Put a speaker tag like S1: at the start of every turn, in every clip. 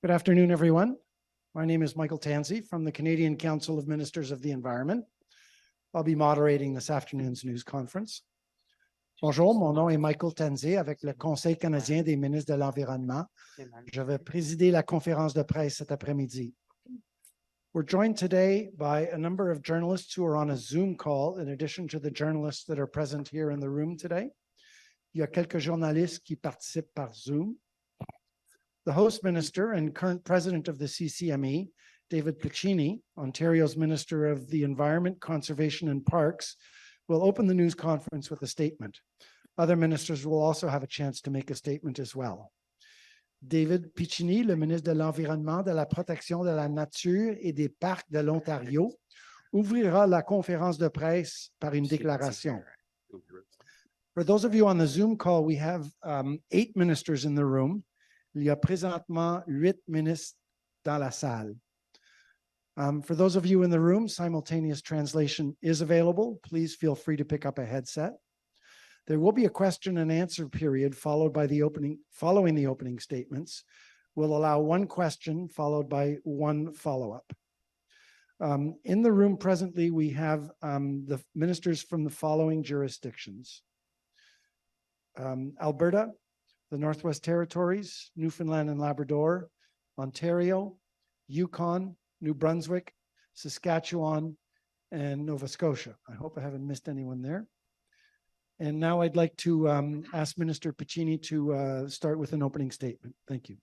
S1: Good afternoon, everyone. My name is Michael Tansey from the Canadian Council of Ministers of the Environment. I'll be moderating this afternoon's news conference. Bonjour, mon nom est Michael Tansey avec le Conseil canadien des ministres de l'Environnement. Je vais présider la conférence de presse cet après-midi. We're joined today by a number of journalists who are on a Zoom call, in addition to the journalists that are present here in the room today. Il y a quelques journalistes qui participent par Zoom. The host minister and current president of the CCME, David Piccini, Ontario's Minister of the Environment, Conservation and Parks, will open the news conference with a statement. Other ministers will also have a chance to make a statement as well. David Piccini, le ministre de l'Environnement, de la Protection de la Nature et des Parcs de l'Ontario, ouvrira la conférence de presse par une déclaration. For those of you on the Zoom call, we have 8 ministers in the room. Il y a présentement 8 ministres dans la salle. For those of you in the room, simultaneous translation is available. Please feel free to pick up a headset. There will be a question and answer period following the opening statements. We'll allow one question followed by one follow-up. In the room presently, we have the ministers from the following jurisdictions: Alberta, the Northwest Territories, Newfoundland and Labrador, Ontario, Yukon, New Brunswick, Saskatchewan, and Nova Scotia. I hope I haven't missed anyone there. And now I'd like to ask Minister Piccini to start with an opening statement. Thank you.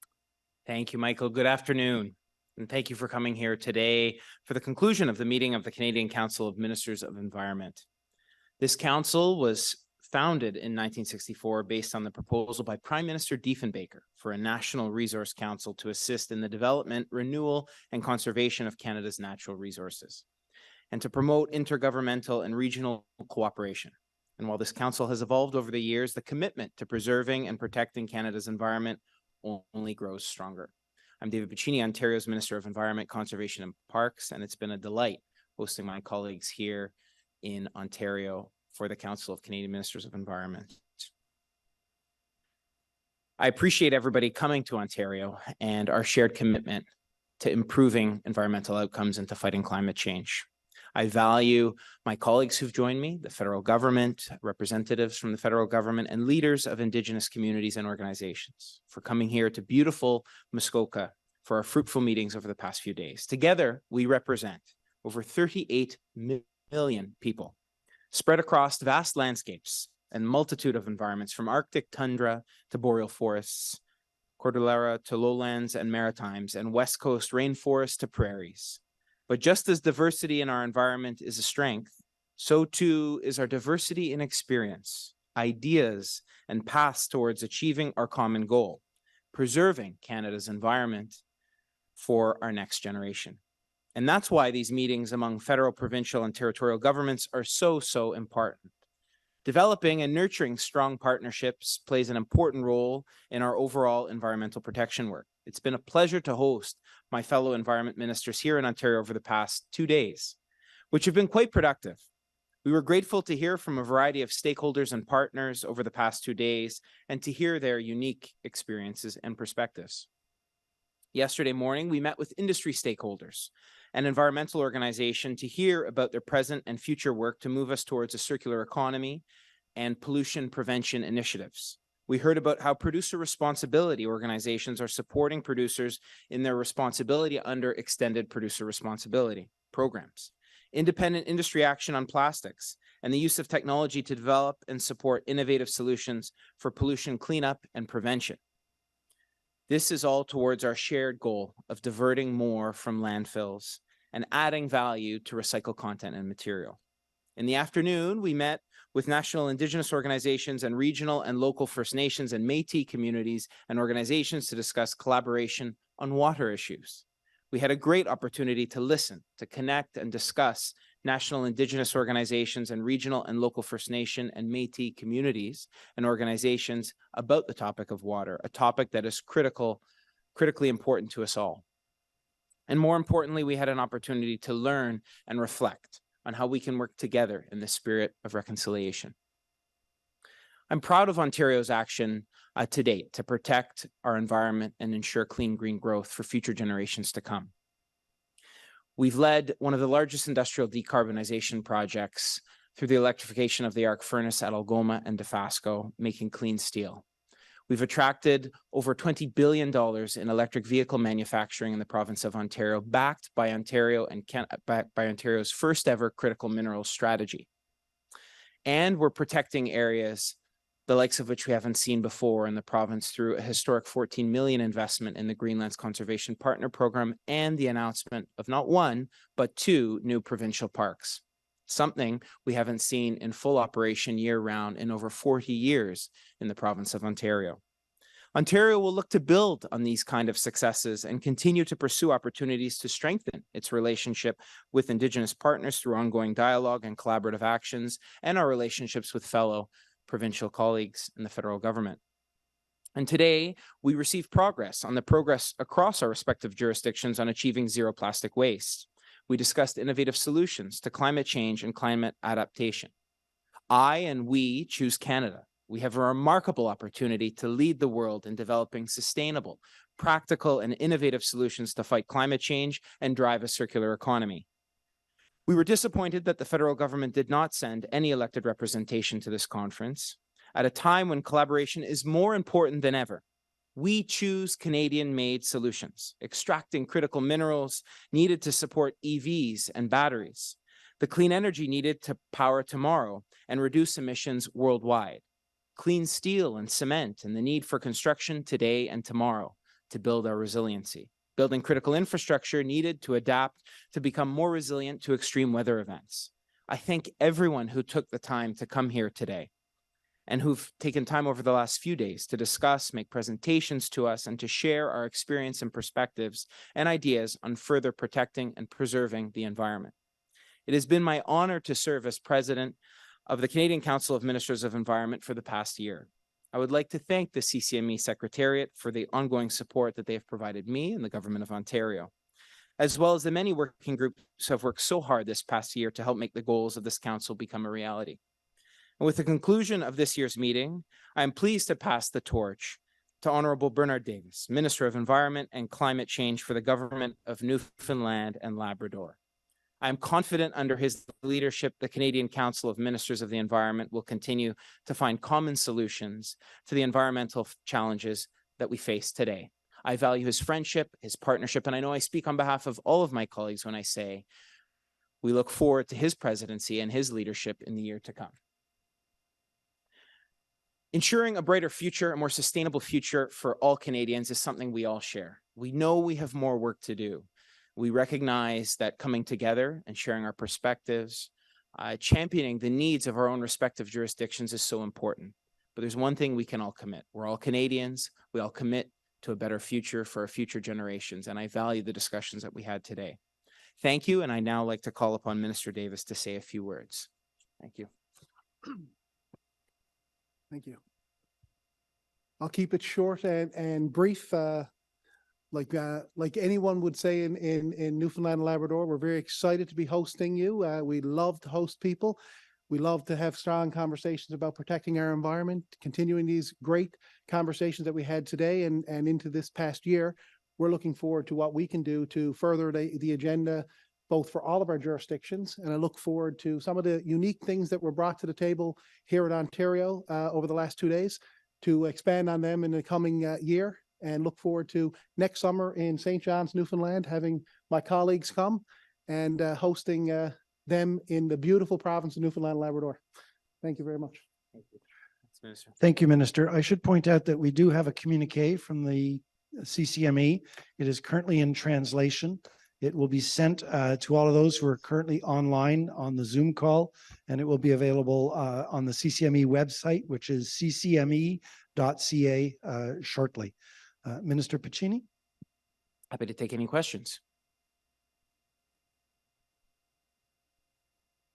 S2: Thank you, Michael. Good afternoon. And thank you for coming here today for the conclusion of the meeting of the Canadian Council of Ministers of Environment. This council was founded in 1964 based on the proposal by Prime Minister Diefenbaker for a National Resource Council to assist in the development, renewal, and conservation of Canada's natural resources, and to promote intergovernmental and regional cooperation. And while this council has evolved over the years, the commitment to preserving and protecting Canada's environment only grows stronger. I'm David Piccini, Ontario's Minister of Environment, Conservation and Parks, and it's been a delight hosting my colleagues here in Ontario for the Council of Canadian Ministers of Environment. I appreciate everybody coming to Ontario and our shared commitment to improving environmental outcomes and to fighting climate change. I value my colleagues who've joined me, the federal government, representatives from the federal government, and leaders of Indigenous communities and organizations for coming here to beautiful Muskoka for our fruitful meetings over the past few days. Together, we represent over 38 million people spread across vast landscapes and multitude of environments, from Arctic tundra to boreal forests, Cordillera to lowlands and maritimes, and West Coast rainforests to prairies. But just as diversity in our environment is a strength, so too is our diversity in experience, ideas, and paths towards achieving our common goal, preserving Canada's environment for our next generation. And that's why these meetings among federal, provincial, and territorial governments are so important. Developing and nurturing strong partnerships plays an important role in our overall environmental protection work. It's been a pleasure to host my fellow environment ministers here in Ontario over the past 2 days, which have been quite productive. We were grateful to hear from a variety of stakeholders and partners over the past 2 days and to hear their unique experiences and perspectives. Yesterday morning, we met with industry stakeholders and environmental organizations to hear about their present and future work to move us towards a circular economy and pollution prevention initiatives. We heard about how producer responsibility organizations are supporting producers in their responsibility under extended producer responsibility programs, independent industry action on plastics, and the use of technology to develop and support innovative solutions for pollution cleanup and prevention. This is all towards our shared goal of diverting more from landfills and adding value to recycled content and material. In the afternoon, we met with national Indigenous organizations and regional and local First Nations and Métis communities and organizations to discuss collaboration on water issues. We had a great opportunity to listen, to connect, and discuss national Indigenous organizations and regional and local First Nation and Métis communities and organizations about the topic of water, a topic that is critically important to us all. And more importantly, we had an opportunity to learn and reflect on how we can work together in the spirit of reconciliation. I'm proud of Ontario's action to date to protect our environment and ensure clean green growth for future generations to come. We've led one of the largest industrial decarbonization projects through the electrification of the arc furnace at Algoma and Dofasco, making clean steel. We've attracted over $20 billion in electric vehicle manufacturing in the province of Ontario, backed by Ontario's first ever critical minerals strategy. And we're protecting areas the likes of which we haven't seen before in the province through a historic $14 million investment in the Greenlands Conservation Partner Program and the announcement of not one, but 2 new provincial parks, something we haven't seen in full operation year-round in over 40 years in the province of Ontario. Ontario will look to build on these kind of successes and continue to pursue opportunities to strengthen its relationship with Indigenous partners through ongoing dialogue and collaborative actions, and our relationships with fellow provincial colleagues in the federal government. And today, we receive progress across our respective jurisdictions on achieving zero plastic waste. We discussed innovative solutions to climate change and climate adaptation. I and we choose Canada. We have a remarkable opportunity to lead the world in developing sustainable, practical, and innovative solutions to fight climate change and drive a circular economy. We were disappointed that the federal government did not send any elected representation to this conference at a time when collaboration is more important than ever. We choose Canadian-made solutions, extracting critical minerals needed to support EVs and batteries, the clean energy needed to power tomorrow and reduce emissions worldwide, clean steel and cement, and the need for construction today and tomorrow to build our resiliency, building critical infrastructure needed to adapt to become more resilient to extreme weather events. I thank everyone who took the time to come here today and who've taken time over the last few days to discuss, make presentations to us, and to share our experience and perspectives and ideas on further protecting and preserving the environment. It has been my honor to serve as president of the Canadian Council of Ministers of Environment for the past year. I would like to thank the CCME Secretariat for the ongoing support that they have provided me and the Government of Ontario, as well as the many working groups who have worked so hard this past year to help make the goals of this council become a reality. And with the conclusion of this year's meeting, I am pleased to pass the torch to Honorable Bernard Davis, Minister of Environment and Climate Change for the Government of Newfoundland and Labrador. I am confident under his leadership, the Canadian Council of Ministers of the Environment will continue to find common solutions to the environmental challenges that we face today. I value his friendship, his partnership, and I know I speak on behalf of all of my colleagues when I say we look forward to his presidency and his leadership in the year to come. Ensuring a brighter future, a more sustainable future for all Canadians is something we all share. We know we have more work to do. We recognize that coming together and sharing our perspectives, championing the needs of our own respective jurisdictions is so important. But there's one thing we can all commit. We're all Canadians. We all commit to a better future for our future generations. And I value the discussions that we had today. Thank you. And I now like to call upon Minister Davis to say a few words. Thank you.
S3: Thank you. I'll keep it short and brief. Like anyone would say in Newfoundland and Labrador, we're very excited to be hosting you. We love to host people. We love to have strong conversations about protecting our environment, continuing these great conversations that we had today and into this past year. We're looking forward to what we can do to further the agenda, both for all of our jurisdictions. And I look forward to some of the unique things that were brought to the table here in Ontario over the last 2 days, to expand on them in the coming year, and look forward to next summer in St. John's, Newfoundland, having my colleagues come and hosting them in the beautiful province of Newfoundland and Labrador. Thank you very much.
S2: Thank you. Minister.
S1: Thank you, Minister. I should point out that we do have a communique from the CCME. It is currently in translation. It will be sent to all of those who are currently online on the Zoom call, and it will be available on the CCME website, which is ccme.ca shortly. Minister Piccini.
S2: Happy to take any questions.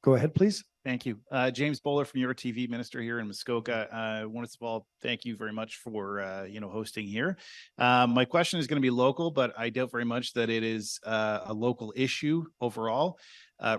S1: Go ahead, please.
S4: Thank you. James Bowler from your TV minister here in Muskoka. Once of all, thank you very much for, hosting here. My question is going to be local, but I doubt very much that it is a local issue overall.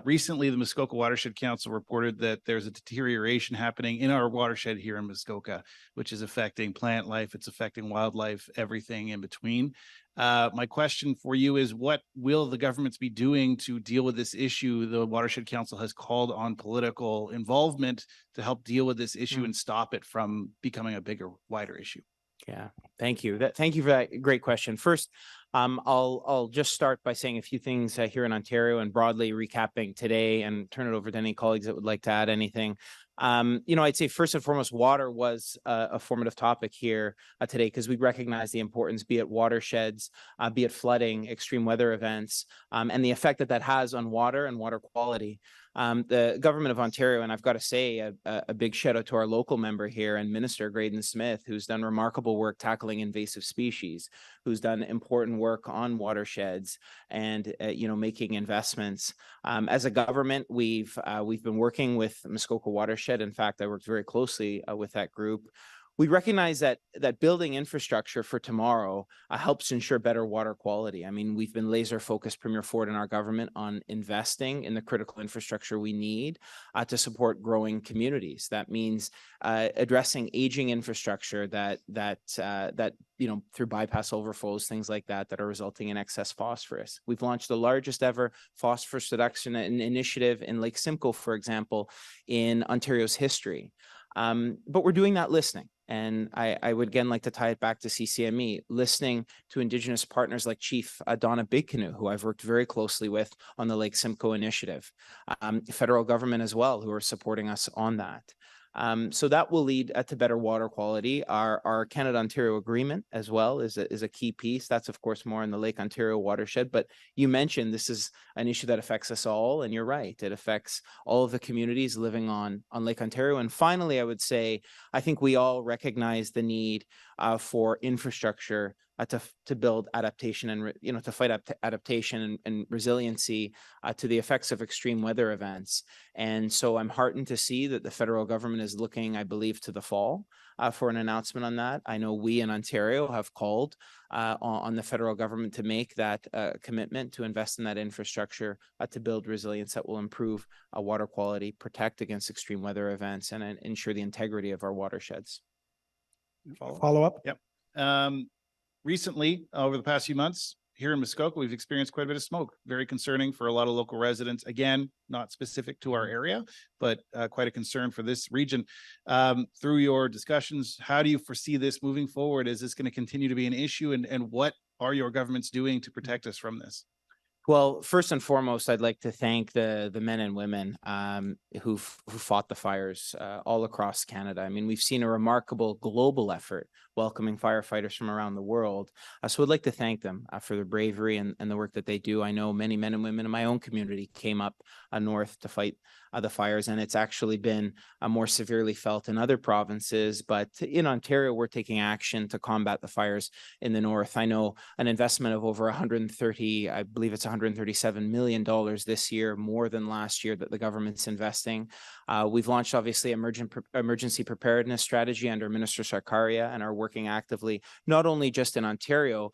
S4: Recently, the Muskoka Watershed Council reported that there's a deterioration happening in our watershed here in Muskoka, which is affecting plant life, it's affecting wildlife, everything in between. My question for you is, what will the governments be doing to deal with this issue? The Watershed Council has called on political involvement to help deal with this issue and stop it from becoming a bigger, wider issue.
S2: Yeah, thank you. Thank you for that great question. First, I'll just start by saying a few things here in Ontario and broadly recapping today, and turn it over to any colleagues that would like to add anything. I'd say first and foremost, water was a formative topic here today, because we recognize the importance, be it watersheds, be it flooding, extreme weather events, and the effect that has on water and water quality. The government of Ontario, and I've got to say a big shout out to our local member here and Minister Graydon Smith, who's done remarkable work tackling invasive species, who's done important work on watersheds and making investments. As a government, we've been working with Muskoka Watershed. In fact, I worked very closely with that group. We recognize that building infrastructure for tomorrow helps ensure better water quality. I mean, we've been laser focused, Premier Ford and our government, on investing in the critical infrastructure we need to support growing communities. That means addressing aging infrastructure that through bypass overflows, things like that are resulting in excess phosphorus. We've launched the largest ever phosphorus reduction initiative in Lake Simcoe, for example, in Ontario's history. But we're doing that listening. And I would again like to tie it back to CCME, listening to Indigenous partners like Chief David Piccini, who I've worked very closely with on the Lake Simcoe initiative, federal government as well, who are supporting us on that. So that will lead to better water quality. Our Canada-Ontario agreement as well is a key piece. That's of course more in the Lake Ontario watershed, but you mentioned this is an issue that affects us all, and you're right, it affects all of the communities living on Lake Ontario. And finally, I would say, I think we all recognize the need for infrastructure to build adaptation and to fight adaptation and resiliency to the effects of extreme weather events. And so I'm heartened to see that the federal government is looking, I believe, to the fall for an announcement on that. I know we in Ontario have called on the federal government to make that commitment to invest in that infrastructure to build resilience that will improve water quality, protect against extreme weather events, and ensure the integrity of our watersheds.
S1: Follow up?
S4: Yep. Recently, over the past few months, here in Muskoka, we've experienced quite a bit of smoke. Very concerning for a lot of local residents. Again, not specific to our area, but quite a concern for this region. Through your discussions, how do you foresee this moving forward? Is this going to continue to be an issue? And what are your governments doing to protect us from this?
S2: Well, first and foremost, I'd like to thank the men and women who fought the fires all across Canada. I mean, we've seen a remarkable global effort welcoming firefighters from around the world. So I'd like to thank them for their bravery and the work that they do. I know many men and women in my own community came up north to fight the fires, and it's actually been more severely felt in other provinces. But in Ontario, we're taking action to combat the fires in the north. I know an investment of over 130, I believe it's $137 million this year, more than last year, that the government's investing. We've launched obviously emergency preparedness strategy under Minister Sarkaria, and are working actively, not only just in Ontario,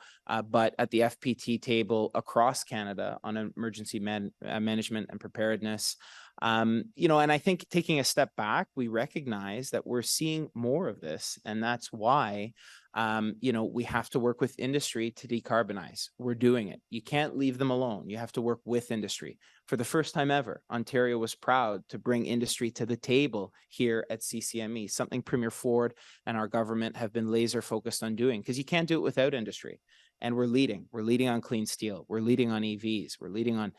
S2: but at the FPT table across Canada on emergency management and preparedness. And I think taking a step back, we recognize that we're seeing more of this, and that's why we have to work with industry to decarbonize. We're doing it. You can't leave them alone. You have to work with industry. For the first time ever, Ontario was proud to bring industry to the table here at CCME, something Premier Ford and our government have been laser focused on doing, because you can't do it without industry. And we're leading. We're leading on clean steel. We're leading on EVs. We're leading on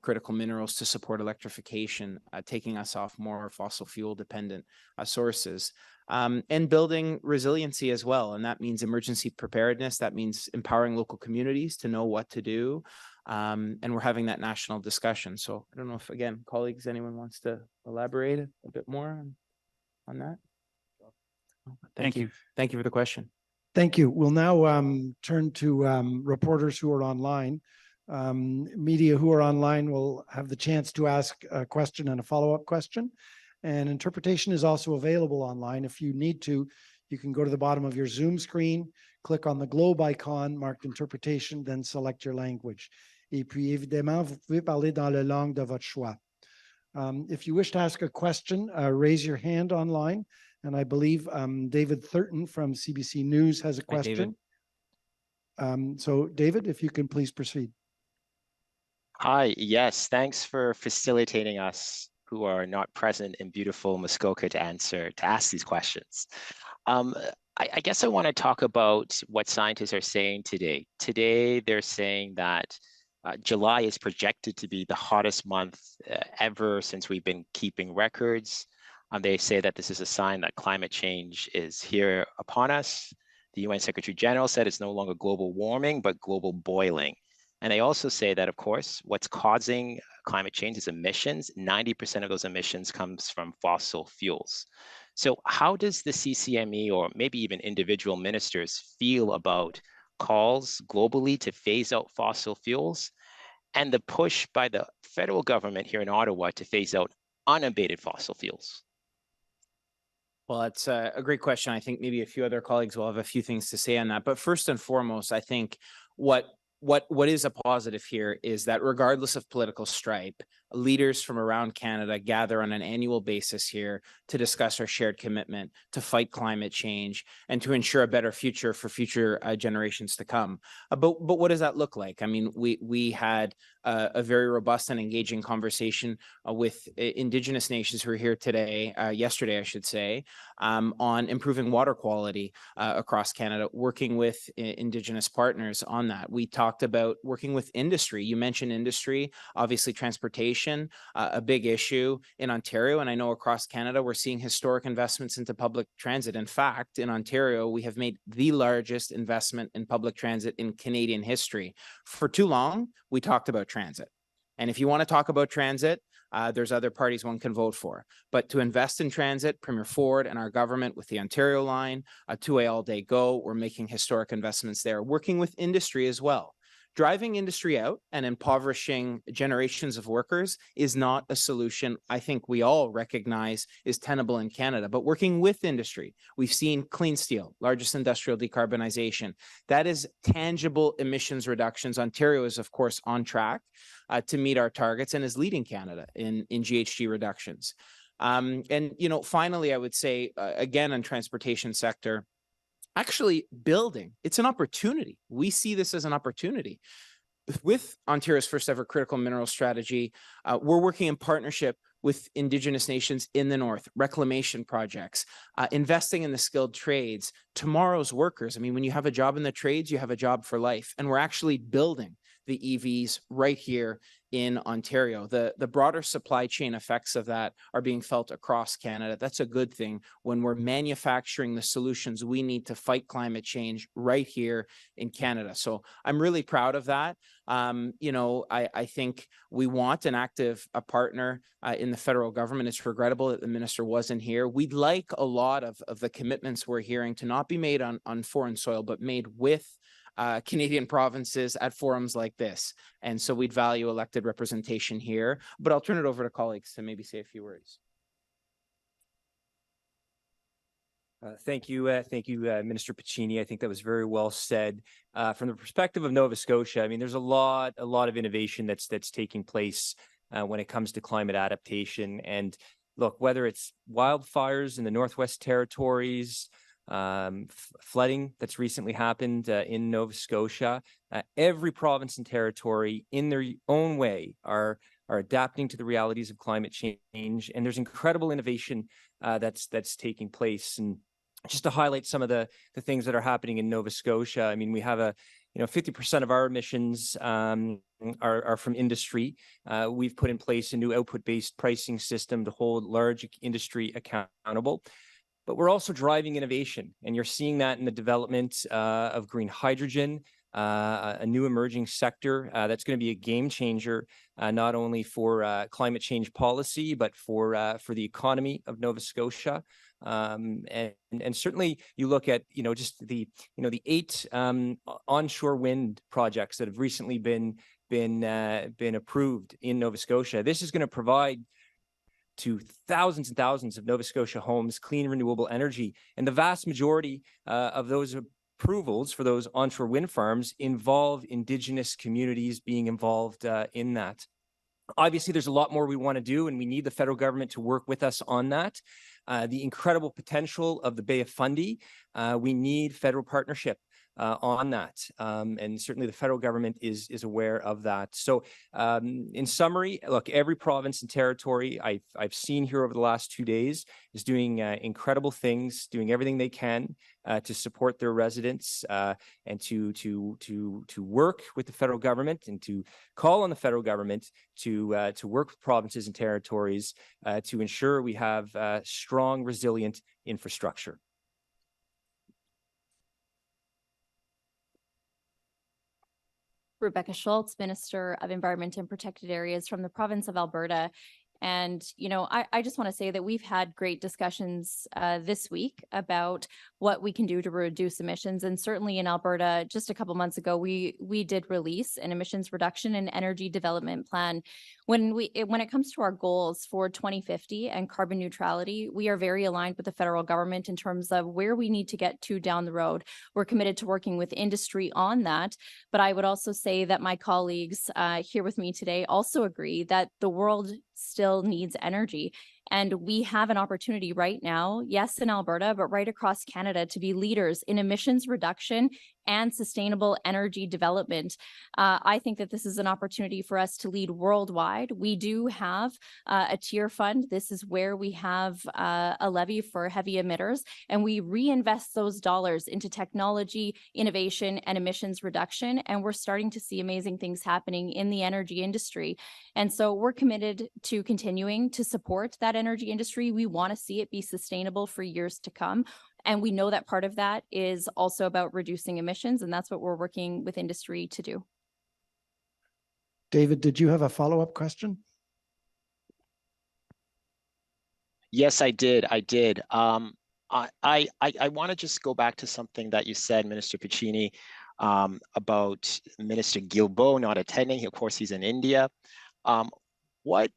S2: critical minerals to support electrification, taking us off more fossil fuel dependent sources, and building resiliency as well. And that means emergency preparedness. That means empowering local communities to know what to do. And we're having that national discussion. So I don't know if, again, colleagues, anyone wants to elaborate a bit more on that? Thank you. Thank you for the question.
S1: Thank you. We'll now turn to reporters who are online. Media who are online will have the chance to ask a question and a follow-up question. And interpretation is also available online. If you need to, you can go to the bottom of your Zoom screen, click on the globe icon marked interpretation, then select your language. Et puis, évidemment, vous pouvez parler dans la langue de votre choix. If you wish to ask a question, raise your hand online. And I believe David Thurton from CBC News has a
S2: Hi,
S1: question. So David, if you can please proceed.
S5: Hi, yes, thanks for facilitating us who are not present in beautiful Muskoka to ask these questions. I guess I want to talk about what scientists are saying today. Today, they're saying that July is projected to be the hottest month ever since we've been keeping records. They say that this is a sign that climate change is here upon us. The UN Secretary General said it's no longer global warming, but global boiling. And they also say that, of course, what's causing climate change is emissions. 90% of those emissions comes from fossil fuels. So how does the CCME or maybe even individual ministers feel about calls globally to phase out fossil fuels and the push by the federal government here in Ottawa to phase out unabated fossil fuels?
S2: Well, that's a great question. I think maybe a few other colleagues will have a few things to say on that. But first and foremost, I think what is a positive here is that regardless of political stripe, leaders from around Canada gather on an annual basis here to discuss our shared commitment to fight climate change and to ensure a better future for future generations to come. But what does that look like? I mean, we had a very robust and engaging conversation with Indigenous nations who are here today, yesterday, I should say, on improving water quality across Canada, working with Indigenous partners on that. We talked about working with industry. You mentioned industry, obviously transportation, a big issue in Ontario. And I know across Canada, we're seeing historic investments into public transit. In fact, in Ontario, we have made the largest investment in public transit in Canadian history. For too long, we talked about transit. And if you want to talk about transit, there's other parties one can vote for. But to invest in transit, Premier Ford and our government with the Ontario line, a two-way all-day go, we're making historic investments there, working with industry as well. Driving industry out and impoverishing generations of workers is not a solution I think we all recognize is tenable in Canada, but working with industry, we've seen clean steel, largest industrial decarbonization. That is tangible emissions reductions. Ontario is, of course, on track to meet our targets and is leading Canada in GHG reductions. And, you know, finally, I would say, again, on transportation sector, actually building, it's an opportunity. We see this as an opportunity. With Ontario's first ever critical mineral strategy, we're working in partnership with Indigenous nations in the North, reclamation projects, investing in the skilled trades, tomorrow's workers. I mean, when you have a job in the trades, you have a job for life. And we're actually building the EVs right here in Ontario. The broader supply chain effects of that are being felt across Canada. That's a good thing when we're manufacturing the solutions we need to fight climate change right here in Canada. So I'm really proud of that. You know, I think we want an active partner in the federal government. It's regrettable that the minister wasn't here. We'd like a lot of the commitments we're hearing to not be made on foreign soil, but made with Canadian provinces at forums like this. And so we'd value elected representation here, but I'll turn it over to colleagues to maybe say a few words.
S6: Thank you, Minister Piccini. I think that was very well said. From the perspective of Nova Scotia, I mean, there's a lot of innovation that's taking place when it comes to climate adaptation. And look, whether it's wildfires in the Northwest Territories, flooding that's recently happened in Nova Scotia, every province and territory in their own way are adapting to the realities of climate change. And there's incredible innovation that's taking place. And just to highlight some of the things that are happening in Nova Scotia, I mean, we have 50% of our emissions are from industry. We've put in place a new output-based pricing system to hold large industry accountable. But we're also driving innovation, and you're seeing that in the development of green hydrogen, a new emerging sector that's going to be a game changer, not only for climate change policy, but for the economy of Nova Scotia. And certainly you look at, just the 8 onshore wind projects that have recently been approved in Nova Scotia. This is going to provide to thousands and thousands of Nova Scotia homes clean, renewable energy. And the vast majority of those approvals for those onshore wind farms involve Indigenous communities being involved in that. Obviously, there's a lot more we want to do, and we need the federal government to work with us on that. The incredible potential of the Bay of Fundy, we need federal partnership on that. And certainly the federal government is aware of that. So in summary, look, every province and territory I've seen here over the last 2 days is doing incredible things, doing everything they can to support their residents and to work with the federal government and to call on the federal government to work with provinces and territories to ensure we have strong, resilient infrastructure.
S7: Rebecca Schultz, Minister of Environment and Protected Areas from the province of Alberta. And, I just want to say that we've had great discussions this week about what we can do to reduce emissions. And certainly in Alberta, just a couple months ago, we did release an emissions reduction and energy development plan. When it comes to our goals for 2050 and carbon neutrality, we are very aligned with the federal government in terms of where we need to get to down the road. We're committed to working with industry on that. But I would also say that my colleagues here with me today also agree that the world still needs energy. And we have an opportunity right now, yes, in Alberta, but right across Canada to be leaders in emissions reduction and sustainable energy development. I think that this is an opportunity for us to lead worldwide. We do have a tier fund. This is where we have a levy for heavy emitters, and we reinvest those dollars into technology, innovation, and emissions reduction. And we're starting to see amazing things happening in the energy industry. And so we're committed to continuing to support that energy industry. We want to see it be sustainable for years to come. And we know that part of that is also about reducing emissions, and that's what we're working with industry to do.
S1: David, did you have a follow-up question?
S5: Yes, I did. I want to just go back to something that you said, Minister Piccini, about Minister Guilbeault not attending. Of course, he's in India. What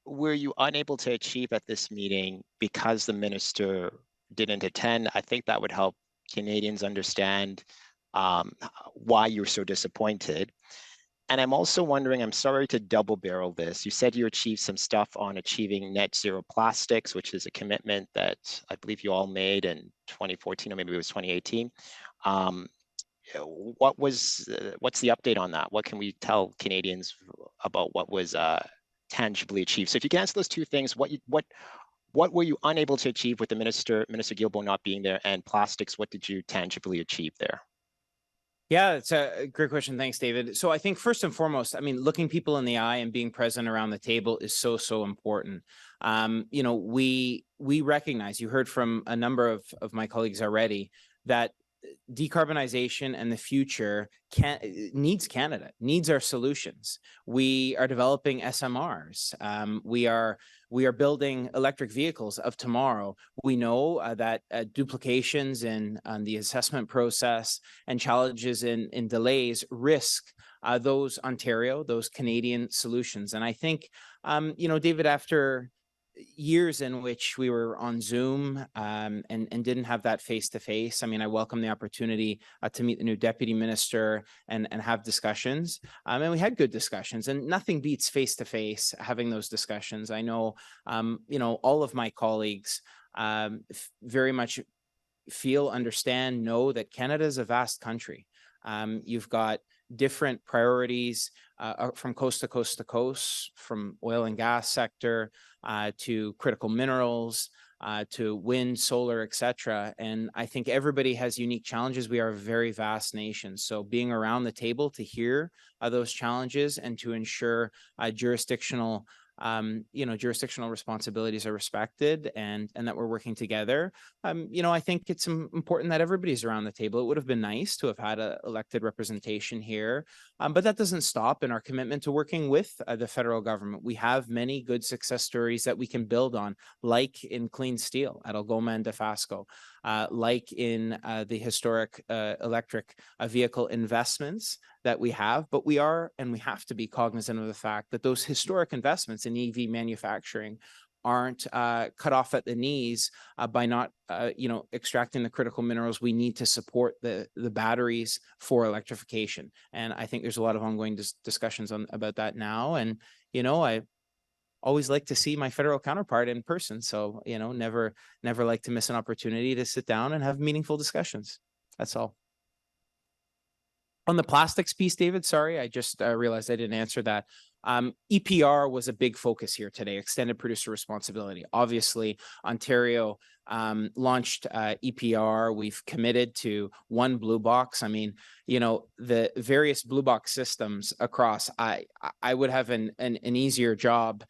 S5: were you unable to achieve at this meeting because the minister didn't attend? I think that would help Canadians understand why you're so disappointed. And I'm also wondering, I'm sorry to double barrel this. You said you achieved some stuff on achieving net zero plastics, which is a commitment that I believe you all made in 2014, or maybe it was 2018. What's the update on that? What can we tell Canadians about what was tangibly achieved? So if you can answer those two things, what were you unable to achieve with the Minister Guilbeault not being there, and plastics, what did you tangibly achieve there?
S2: Yeah, it's a great question. Thanks, David. So I think first and foremost, looking people in the eye and being present around the table is so important. We recognize, you heard from a number of my colleagues already, that decarbonization and the future needs Canada, needs our solutions. We are developing SMRs. We are building electric vehicles of tomorrow. We know that duplications in the assessment process and challenges in delays risk those Canadian solutions. And I think, David, after years in which we were on Zoom and didn't have that face-to-face, I welcome the opportunity to meet the new deputy minister and have discussions. And we had good discussions, and nothing beats face-to-face having those discussions. I know, all of my colleagues very much know that Canada is a vast country. You've got different priorities from coast to coast to coast, from oil and gas sector to critical minerals, to wind, solar, etc. And I think everybody has unique challenges. We are a very vast nation. So being around the table to hear those challenges and to ensure jurisdictional jurisdictional responsibilities are respected and that we're working together. I think it's important that everybody's around the table. It would have been nice to have had an elected representation here, but that doesn't stop in our commitment to working with the federal government. We have many good success stories that we can build on, like in clean steel at Algoma and Dofasco, like in the historic electric vehicle investments that we have, but we have to be cognizant of the fact that those historic investments in EV manufacturing aren't cut off at the knees by not, extracting the critical minerals we need to support the batteries for electrification. And I think there's a lot of ongoing discussions about that now. And, I always like to see my federal counterpart in person. So, never like to miss an opportunity to sit down and have meaningful discussions. That's all. On the plastics piece, David, sorry, I just realized I didn't answer that. EPR was a big focus here today, extended producer responsibility. Obviously, Ontario launched EPR. We've committed to one blue box. I mean, the various blue box systems across, I would have an easier job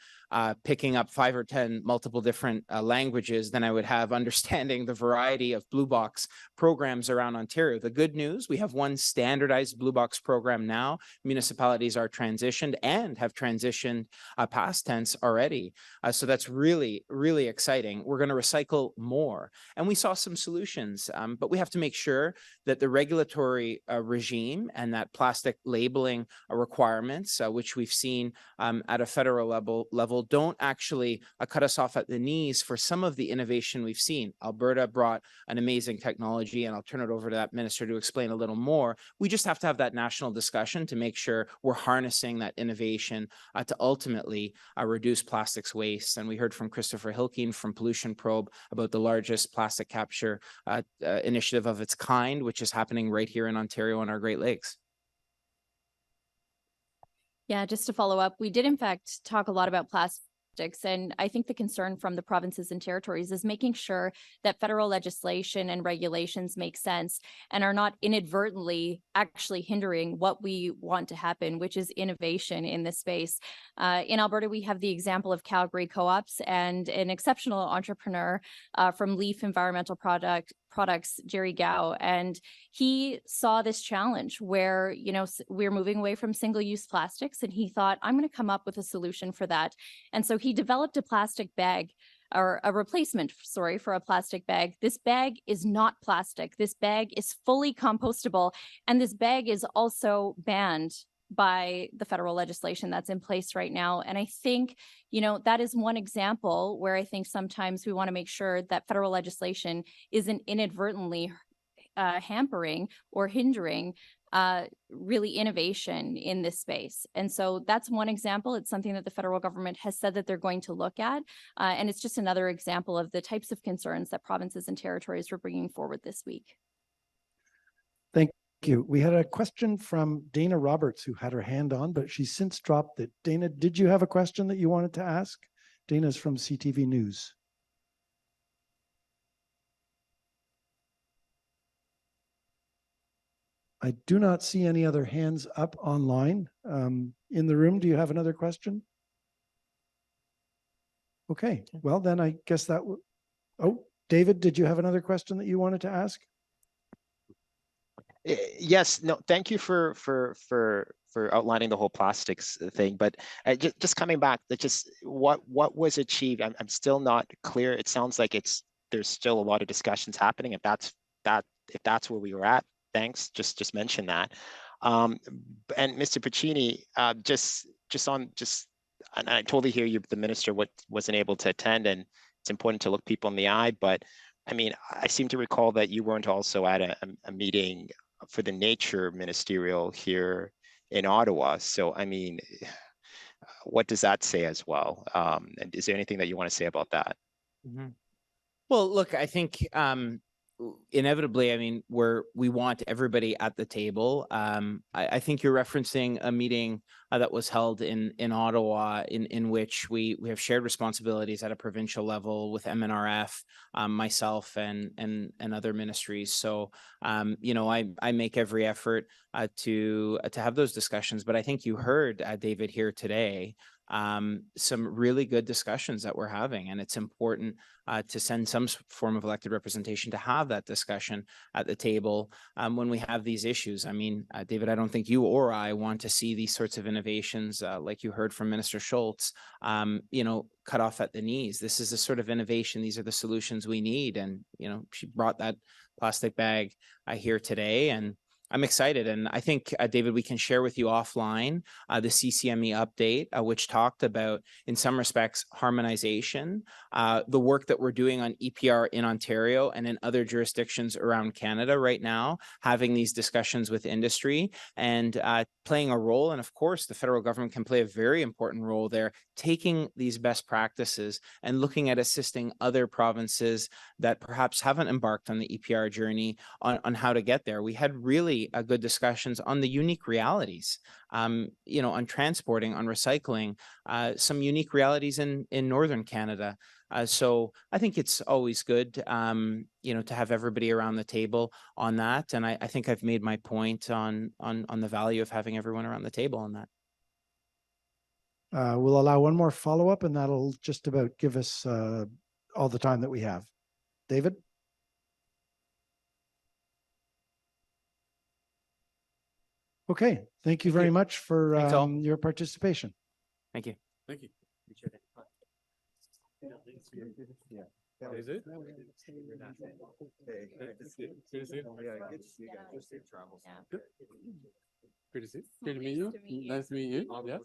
S2: picking up 5 or 10 multiple different languages than I would have understanding the variety of blue box programs around Ontario. The good news, we have one standardized blue box program now. Municipalities are transitioned and have transitioned past tense already. So that's really, really exciting. We're going to recycle more. And we saw some solutions, but we have to make sure that the regulatory regime and that plastic labeling requirements, which we've seen at a federal level, don't actually cut us off at the knees for some of the innovation we've seen. Alberta brought an amazing technology, and I'll turn it over to that minister to explain a little more. We just have to have that national discussion to make sure we're harnessing that innovation to ultimately reduce plastics waste. And we heard from Christopher Hilkeen from Pollution Probe about the largest plastic capture initiative of its kind, which is happening right here in Ontario on our Great Lakes.
S7: Yeah, just to follow up, we did in fact talk a lot about plastics. And I think the concern from the provinces and territories is making sure that federal legislation and regulations make sense and are not inadvertently actually hindering what we want to happen, which is innovation in this space. In Alberta, we have the example of Calgary Co-ops and an exceptional entrepreneur from Leaf Environmental Products, Jerry Gao, and he saw this challenge where, we're moving away from single-use plastics, and he thought, I'm going to come up with a solution for that. And so he developed a plastic bag, or a replacement, for a plastic bag. This bag is not plastic. This bag is fully compostable, and this bag is also banned by the federal legislation that's in place right now. And I think, that is one example where I think sometimes we want to make sure that federal legislation isn't inadvertently hampering or hindering really innovation in this space. And so that's one example. It's something that the federal government has said that they're going to look at. And it's just another example of the types of concerns that provinces and territories were bringing forward this week.
S1: Thank you. We had a question from Dana Roberts, who had her hand on, but she's since dropped it. Dana, did you have a question that you wanted to ask? Dana's from CTV News. I do not see any other hands up online. In the room, do you have another question? Okay, well then I guess that would, David, did you have another question that you wanted to ask?
S5: Yes, no, thank you for outlining the whole plastics thing, but just coming back, that just what was achieved, I'm still not clear. It sounds like there's still a lot of discussions happening. If that's where we were at, thanks, just mention that. And Mr. Piccini, and I totally hear you, the minister wasn't able to attend, and it's important to look people in the eye, but I mean, I seem to recall that you weren't also at a meeting for the nature ministerial here in Ottawa. So, I mean, what does that say as well? And is there anything that you want to say about that?
S2: Mm-hmm. Well, look, I think inevitably, I mean, we want everybody at the table. I think you're referencing a meeting that was held in Ottawa, in which we have shared responsibilities at a provincial level with MNRF, myself and other ministries. So, I make every effort to have those discussions. But I think you heard David here today some really good discussions that we're having. And it's important to send some form of elected representation to have that discussion at the table when we have these issues. I mean, David, I don't think you or I want to see these sorts of innovations like you heard from Minister Schultz, cut off at the knees. This is the sort of innovation. These are the solutions we need. And, she brought that plastic bag here today, and I'm excited. And I think, David, we can share with you offline the CCME update, which talked about, in some respects, harmonization, the work that we're doing on EPR in Ontario and in other jurisdictions around Canada right now, having these discussions with industry and playing a role. And of course, the federal government can play a very important role there, taking these best practices and looking at assisting other provinces that perhaps haven't embarked on the EPR journey on how to get there. We had really good discussions on the unique realities, on transporting, on recycling, some unique realities in Northern Canada. So I think it's always good, to have everybody around the table on that. And I think I've made my point on the value of having everyone around the table on that.
S1: We'll allow one more follow-up, and that'll just about give us all the time that we have. David? Okay, thank you very much for
S2: Thanks all.
S1: your participation.
S2: Thank you.
S8: Thank you.
S3: Is it?
S8: Good to see you. Good to meet you. Nice to meet you. Yes.